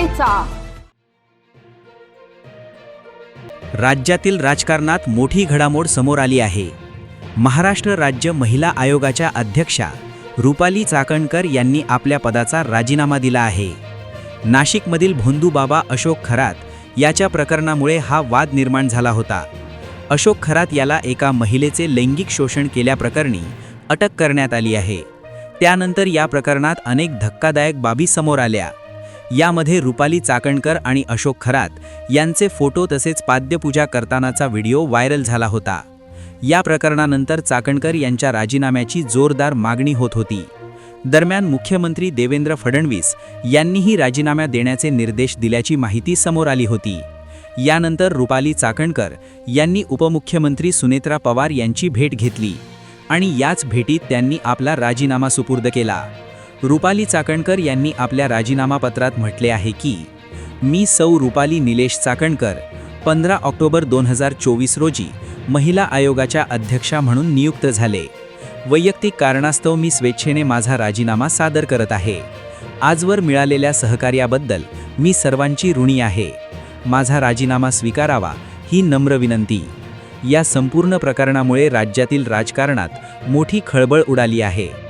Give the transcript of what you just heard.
करायचा। राज्यातील राजकारणात मोठी घडामोड समोर आली आहे। महाराष्ट्र राज्य महिला आयोगाच्या अध्यक्षा रुपाली चाकणकर यांनी आपल्या पदाचा राजीनामा दिला आहे। नाशिकमधील भोंदूबाबा अशोक खरात याच्या प्रकरणामुळे हा वाद निर्माण झाला होता। अशोक खरात याला एका महिलेचे लैंगिक शोषण केल्याप्रकरणी अटक करण्यात आली आहे। त्यानंतर या प्रकरणात अनेक धक्कादायक बाबी समोर आल्या। यामध्ये रुपाली चाकणकर आणि अशोक खरात यांचे फोटो तसेच पाद्यपूजा करतानाचा व्हिडिओ व्हायरल झाला होता। या प्रकरणानंतर चाकणकर यांच्या राजीनाम्याची जोरदार मागणी होत होती। दरम्यान मुख्यमंत्री देवेंद्र फडणवीस यांनीही राजीनामा देण्याचे निर्देश दिल्याची माहिती समोर आली होती। यानंतर रुपाली चाकणकर यांनी उपमुख्यमंत्री सुनेत्रा पवार यांची भेट घेतली आणि याच भेटीत त्यांनी आपला राजीनामा सुपूर्द केला। रुपाली चाकणकर यांनी आपल्या राजीनामापत्रात म्हटले आहे की मी सौ रुपाली निलेश चाकणकर 15 ऑक्टोबर 2024 रोजी महिला आयोगाच्या अध्यक्षा म्हणून नियुक्त झाले। वैयक्तिक कारणास्तव मी स्वेच्छेने माझा राजीनामा सादर करत आहे। आजवर मिळालेल्या सहकार्याबद्दल मी सर्वांची ऋणी आहे। माझा राजीनामा स्वीकारावा ही नम्र विनंती। या संपूर्ण प्रकरणामुळे राज्यातील राजकारणात मोठी खळबळ उडाली आहे।